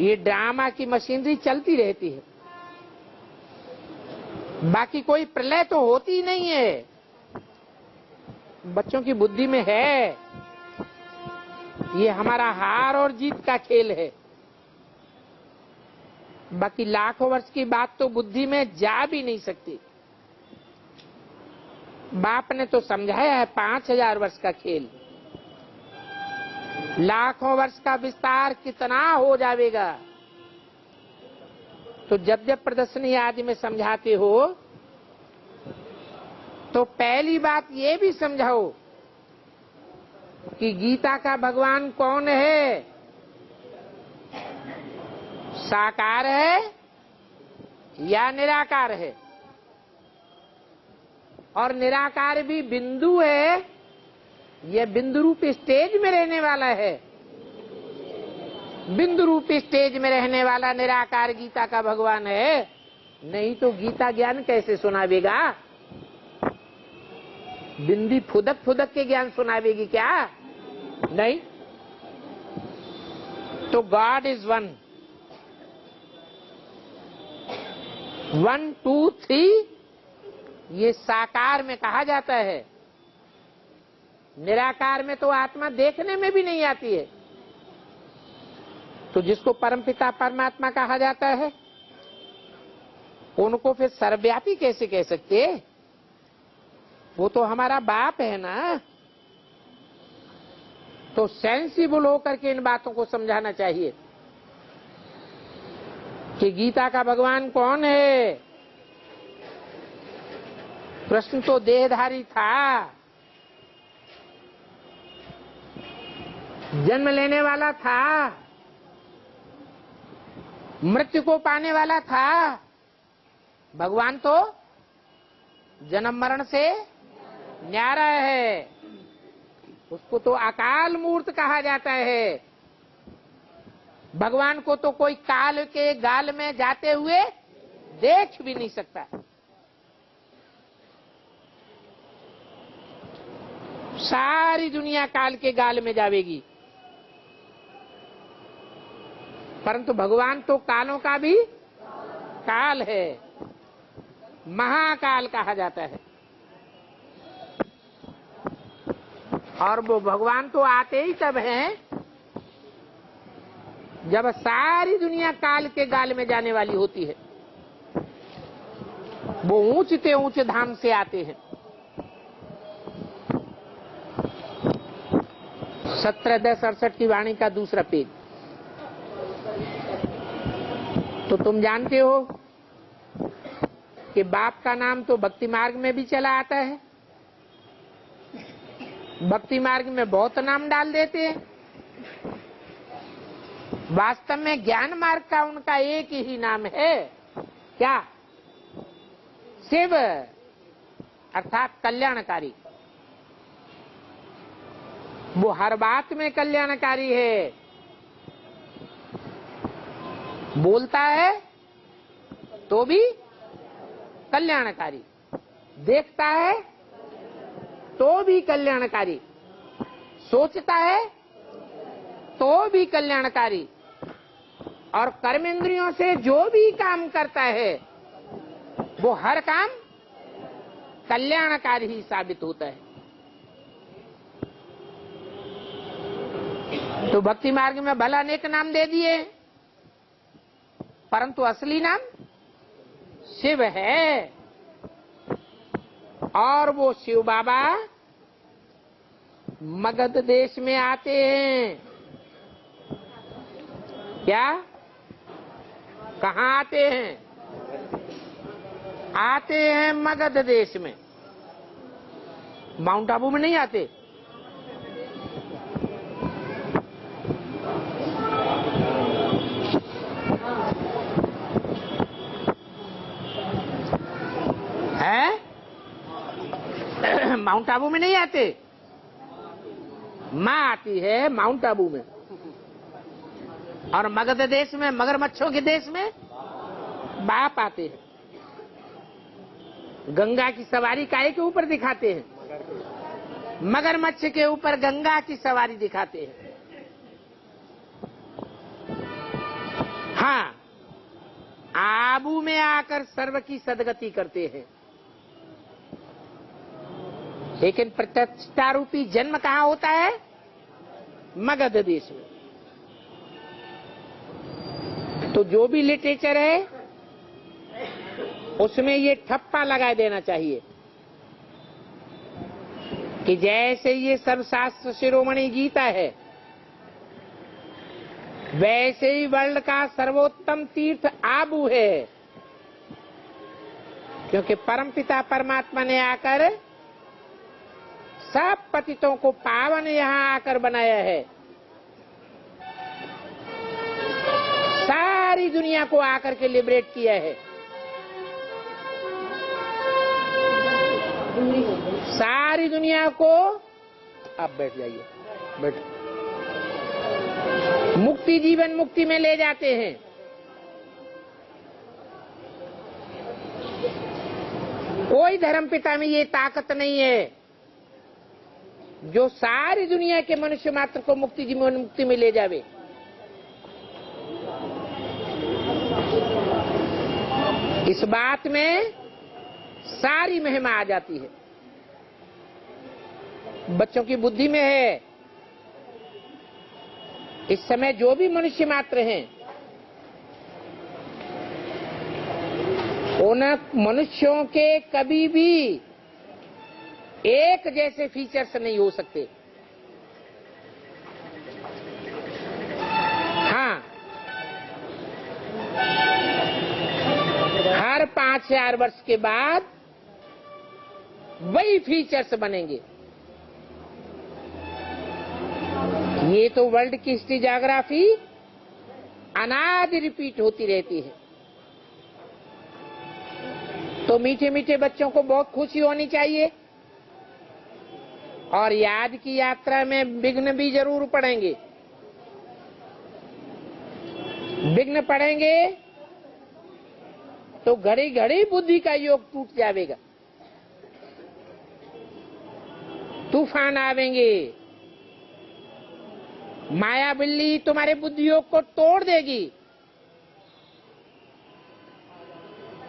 ये ड्रामा की मशीनरी चलती रहती है, बाकी कोई प्रलय तो होती ही नहीं है। बच्चों की बुद्धि में है ये हमारा हार और जीत का खेल है, बाकी लाखों वर्ष की बात तो बुद्धि में जा भी नहीं सकती। बाप ने तो समझाया है 5000 वर्ष का खेल, लाखों वर्ष का विस्तार कितना हो जाएगा। तो जब जब प्रदर्शनी आदि में समझाते हो तो पहली बात ये भी समझाओ कि गीता का भगवान कौन है, साकार है या निराकार है। और निराकार भी बिंदु है, यह बिंदु रूपी स्टेज में रहने वाला है। बिंदु रूपी स्टेज में रहने वाला निराकार गीता का भगवान है, नहीं तो गीता ज्ञान कैसे सुनावेगा। बिंदी फुदक फुदक के ज्ञान सुनावेगी क्या? नहीं। तो गॉड इज 1, 1 2 3 ये साकार में कहा जाता है। निराकार में तो आत्मा देखने में भी नहीं आती है। तो जिसको परमपिता परमात्मा कहा जाता है उनको फिर सर्वव्यापी कैसे कह सकते? वो तो हमारा बाप है ना। तो सेंसिबल होकर के इन बातों को समझाना चाहिए कि गीता का भगवान कौन है। कृष्ण तो देहधारी था, जन्म लेने वाला था, मृत्यु को पाने वाला था। भगवान तो जन्म मरण से न्यारा है, उसको तो अकाल मूर्त कहा जाता है। भगवान को तो कोई काल के गाल में जाते हुए देख भी नहीं सकता। सारी दुनिया काल के गाल में जावेगी, परंतु भगवान तो कालों का भी काल है, महाकाल कहा जाता है। और वो भगवान तो आते ही तब हैं जब सारी दुनिया काल के गाल में जाने वाली होती है। वो ऊंचते ऊंचे धाम से आते हैं। 17-10-68 की वाणी का दूसरा पेज। तो तुम जानते हो कि बाप का नाम तो भक्ति मार्ग में भी चला आता है। भक्ति मार्ग में बहुत नाम डाल देते हैं। वास्तव में ज्ञान मार्ग का उनका एक ही नाम है, क्या? शिव, अर्थात कल्याणकारी। वो हर बात में कल्याणकारी है। बोलता है तो भी कल्याणकारी। देखता है तो भी कल्याणकारी, सोचता है तो भी कल्याणकारी, और कर्मेंद्रियों से जो भी काम करता है वो हर काम कल्याणकारी ही साबित होता है। तो भक्ति मार्ग में भला अनेक नाम दे दिए, परंतु असली नाम शिव है। और वो शिव बाबा मगध देश में आते हैं। क्या? कहाँ आते हैं? आते हैं मगध देश में। माउंट आबू में नहीं आते। है? माउंट आबू में नहीं आते। माँ आती है माउंट आबू में, और मगध देश में, मगरमच्छों के देश में बाप आते हैं। गंगा की सवारी काहे के ऊपर दिखाते हैं? मगरमच्छ के ऊपर गंगा की सवारी दिखाते हैं। हाँ, आबू में आकर सर्व की सदगति करते हैं, लेकिन प्रतिष्ठा रूपी जन्म कहाँ होता है? मगध देश में। तो जो भी लिटरेचर है उसमें ये ठप्पा लगा देना चाहिए कि जैसे ये सर्वशास्त्र शिरोमणि गीता है, वैसे ही वर्ल्ड का सर्वोत्तम तीर्थ आबू है, क्योंकि परमपिता परमात्मा ने आकर सब पतितों को पावन यहाँ आकर बनाया है। सारी दुनिया को आकर के लिबरेट किया है। सारी दुनिया को, आप बैठ जाइए, बैठ, मुक्ति, जीवन मुक्ति में ले जाते हैं। कोई धर्मपिता में ये ताकत नहीं है जो सारी दुनिया के मनुष्य मात्र को मुक्ति, जीवन मुक्ति में ले जावे। इस बात में सारी महिमा आ जाती है। बच्चों की बुद्धि में है। इस समय जो भी मनुष्य मात्र हैं, उन मनुष्यों के कभी भी एक जैसे फीचर्स नहीं हो सकते। हाँ, हर 5-4 वर्ष के बाद वही फीचर्स बनेंगे। ये तो वर्ल्ड की हिस्ट्री, ज्योग्राफी अनादि रिपीट होती रहती है। तो मीठे मीठे बच्चों को बहुत खुशी होनी चाहिए, और याद की यात्रा में विघ्न भी जरूर पड़ेंगे। विघ्न पड़ेंगे तो घड़ी घड़ी बुद्धि का योग टूट जाएगा, तूफान आवेंगे, माया बिल्ली तुम्हारे बुद्धि योग को तोड़ देगी।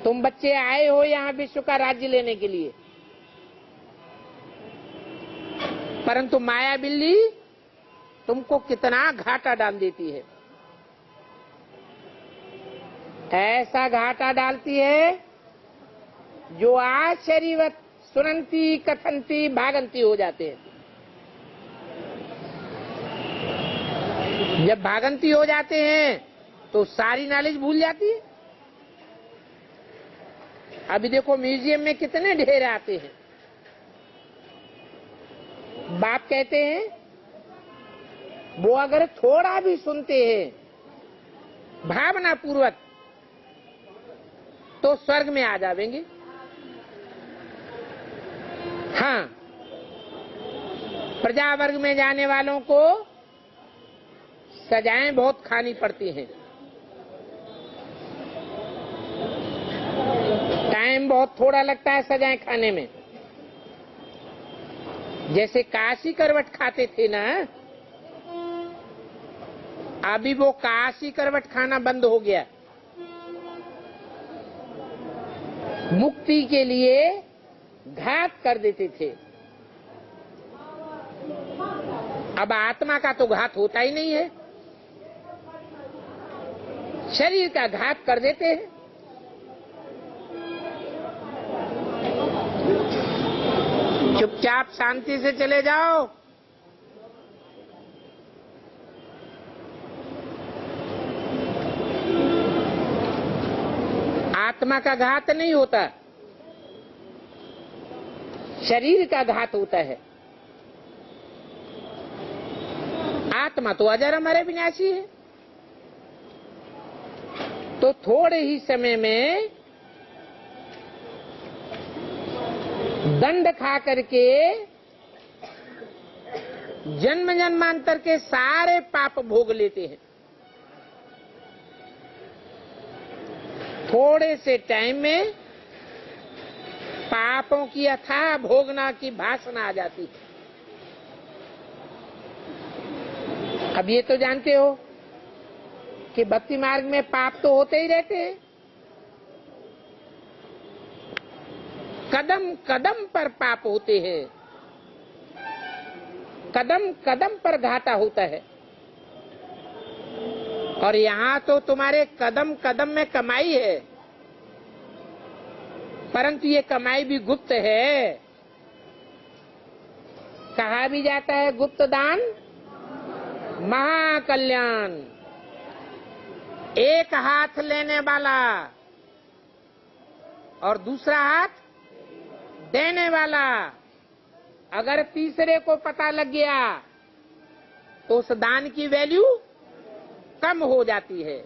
तुम बच्चे आए हो यहाँ विश्व का राज्य लेने के लिए, परंतु माया बिल्ली तुमको कितना घाटा डाल देती है। ऐसा घाटा डालती है जो आश्चर्यवत सुनंती कथनती भागंती हो जाते हैं। जब भागंती हो जाते हैं तो सारी नॉलेज भूल जाती है। अभी देखो म्यूजियम में कितने ढेर आते हैं। बाप कहते हैं वो अगर थोड़ा भी सुनते हैं भावना पूर्वक तो स्वर्ग में आ जाएंगे। हाँ, प्रजा वर्ग में जाने वालों को सजाएं बहुत खानी पड़ती हैं। टाइम टाइम बहुत थोड़ा लगता है सजाएं खाने में। जैसे काशी करवट खाते थे ना, अभी वो काशी करवट खाना बंद हो गया। मुक्ति के लिए घात कर देते थे। अब आत्मा का तो घात होता ही नहीं है, शरीर का घात कर देते हैं। चुपचाप शांति से चले जाओ। आत्मा का घात नहीं होता, शरीर का घात होता है। आत्मा तो अजर अमर विनाशी है। तो थोड़े ही समय में दंड खा करके जन्म जन्मांतर के सारे पाप भोग लेते हैं। थोड़े से टाइम में पापों की अथाह भोगना की वासना आ जाती है। अब ये तो जानते हो कि भक्ति मार्ग में पाप तो होते ही रहते हैं। कदम कदम पर पाप होते हैं, कदम कदम पर घाटा होता है। और यहाँ तो तुम्हारे कदम कदम में कमाई है, परंतु ये कमाई भी गुप्त है। कहा भी जाता है गुप्त दान महाकल्याण। एक हाथ लेने वाला और दूसरा हाथ देने वाला, अगर तीसरे को पता लग गया तो उस दान की वैल्यू कम हो जाती है।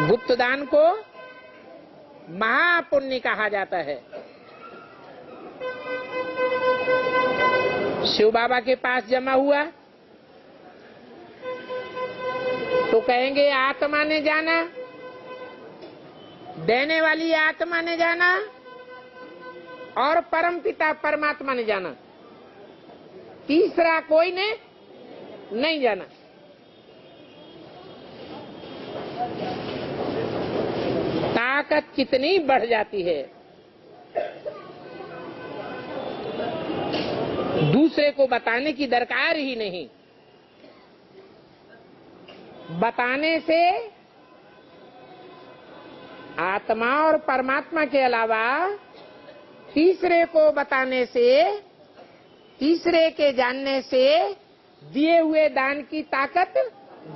गुप्त दान को महापुण्य कहा जाता है। शिव बाबा के पास जमा हुआ तो कहेंगे आत्मा ने जाना, देने वाली आत्मा ने जाना और परमपिता परमात्मा ने जाना, तीसरा कोई ने नहीं जाना। ताकत कितनी बढ़ जाती है। दूसरे को बताने की दरकार ही नहीं। बताने से आत्मा और परमात्मा के अलावा तीसरे को बताने से, तीसरे के जानने से दिए हुए दान की ताकत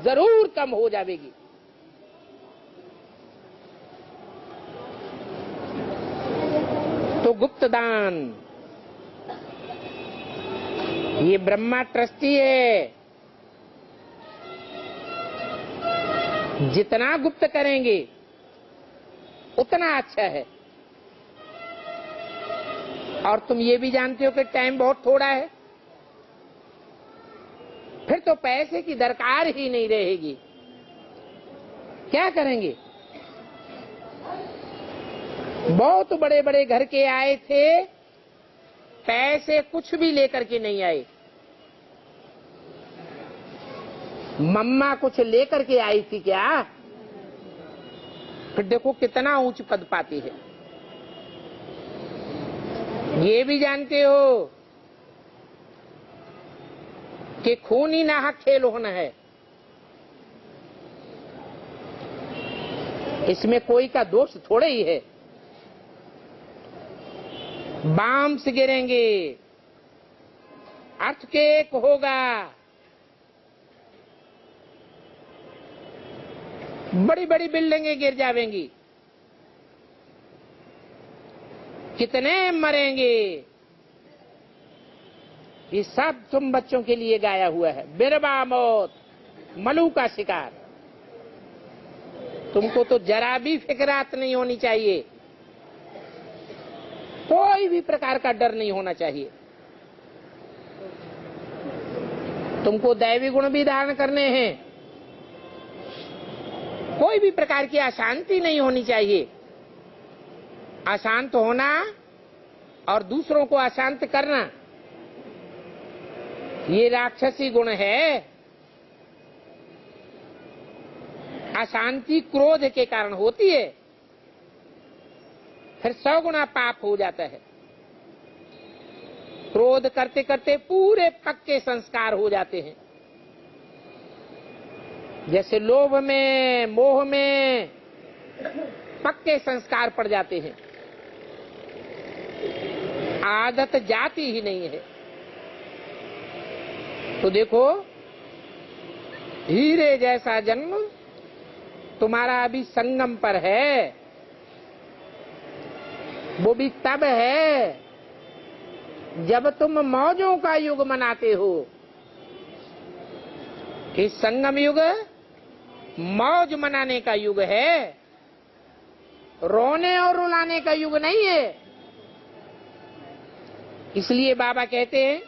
जरूर कम हो जाएगी। तो गुप्त दान ये ब्रह्मा ट्रस्टी है। जितना गुप्त करेंगे उतना अच्छा है। और तुम ये भी जानते हो कि टाइम बहुत थोड़ा है, फिर तो पैसे की दरकार ही नहीं रहेगी। क्या करेंगे? बहुत बड़े बड़े घर के आए थे, पैसे कुछ भी लेकर के नहीं आए। मम्मा कुछ लेकर के आई थी क्या? फिर देखो कितना ऊंच पद पाती है। ये भी जानते हो कि खून ही नाहक खेल होना है, इसमें कोई का दोष थोड़े ही है। बम से गिरेंगे, अर्थक्वेक होगा, बड़ी बड़ी बिल्डिंगें गिर जाएंगी, कितने मरेंगे। ये सब तुम बच्चों के लिए गाया हुआ है। बिरबा मौत, मलू का शिकार। तुमको तो जरा भी फिक्रात नहीं होनी चाहिए, कोई भी प्रकार का डर नहीं होना चाहिए। तुमको दैवी गुण भी धारण करने हैं, कोई भी प्रकार की अशांति नहीं होनी चाहिए। अशांत होना और दूसरों को अशांत करना, ये राक्षसी गुण है। अशांति क्रोध के कारण होती है, फिर 100 गुना पाप हो जाता है। क्रोध करते करते पूरे पक्के संस्कार हो जाते हैं। जैसे लोभ में, मोह में पक्के संस्कार पड़ जाते हैं, आदत जाती ही नहीं है। तो देखो, हीरे जैसा जन्म तुम्हारा अभी संगम पर है, वो भी तब है जब तुम मौजों का युग मनाते हो। इस संगम युग मौज मनाने का युग है, रोने और रुलाने का युग नहीं है। इसलिए बाबा कहते हैं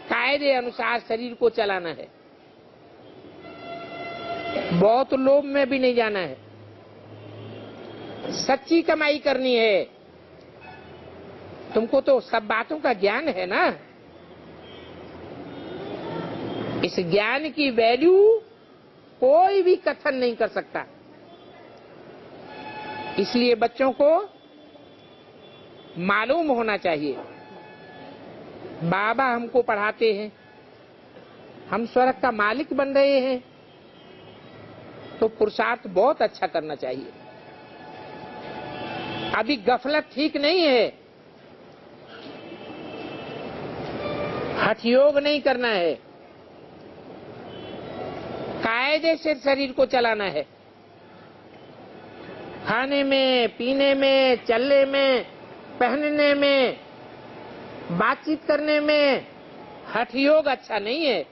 कायदे अनुसार शरीर को चलाना है, बहुत लोभ में भी नहीं जाना है, सच्ची कमाई करनी है। तुमको तो सब बातों का ज्ञान है ना, इस ज्ञान की वैल्यू कोई भी कथन नहीं कर सकता। इसलिए बच्चों को मालूम होना चाहिए, बाबा हमको पढ़ाते हैं, हम स्वर्ग का मालिक बन रहे हैं, तो पुरुषार्थ बहुत अच्छा करना चाहिए। अभी गफलत ठीक नहीं है, हठ योग नहीं करना है, कायदे से शरीर को चलाना है। खाने में, पीने में, चलने में, पहनने में, बातचीत करने में हठ योग अच्छा नहीं है।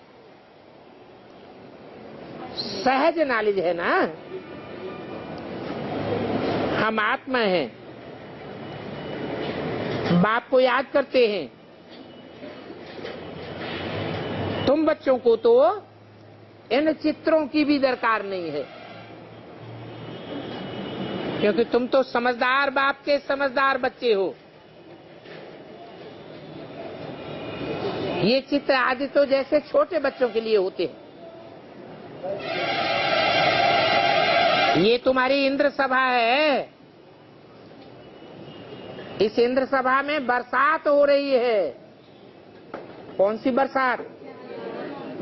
सहज नॉलेज है ना, हम आत्मा हैं, बाप को याद करते हैं। तुम बच्चों को तो इन चित्रों की भी दरकार नहीं है, क्योंकि तुम तो समझदार बाप के समझदार बच्चे हो। ये चित्र आदि तो जैसे छोटे बच्चों के लिए होते हैं। ये तुम्हारी इंद्र सभा है, इस इंद्र सभा में बरसात हो रही है। कौन सी बरसात?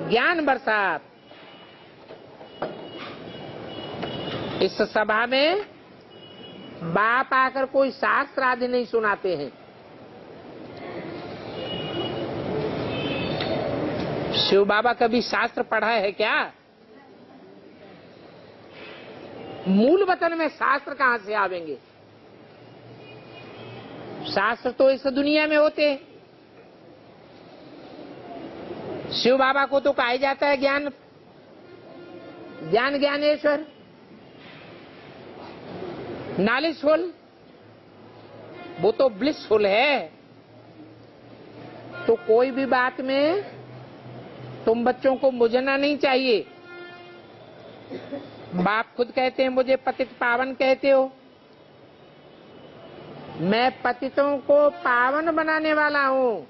ज्ञान बरसात। इस सभा में बाप आकर कोई शास्त्र आदि नहीं सुनाते हैं। शिव बाबा कभी शास्त्र पढ़ा है क्या? मूल वतन में शास्त्र कहां से आवेंगे? शास्त्र तो इस दुनिया में होते हैं। शिव बाबा को तो कहा जाता है ज्ञान ज्ञानेश्वर, नॉलेजफुल, वो तो ब्लिसफुल है। तो कोई भी बात में तुम बच्चों को मुझना नहीं चाहिए। बाप खुद कहते हैं मुझे पतित पावन कहते हो, मैं पतितों को पावन बनाने वाला हूं।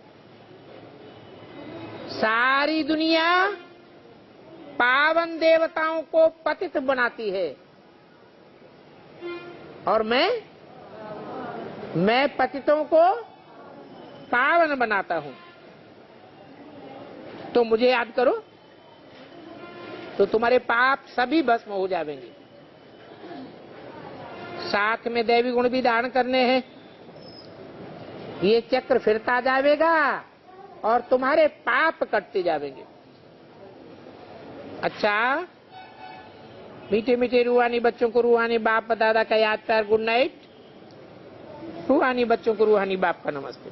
सारी दुनिया पावन देवताओं को पतित बनाती है और मैं पतितों को पावन बनाता हूं। तो मुझे याद करो तो तुम्हारे पाप सभी भस्म हो जाएंगे। साथ में दैवी गुण भी धारण करने हैं। ये चक्र फिरता जाएगा और तुम्हारे पाप कटते जाएंगे। अच्छा, मीठे मीठे रूहानी बच्चों को रूहानी बाप दादा का याद प्यार गुड नाइट। रूहानी बच्चों को रूहानी बाप का नमस्ते।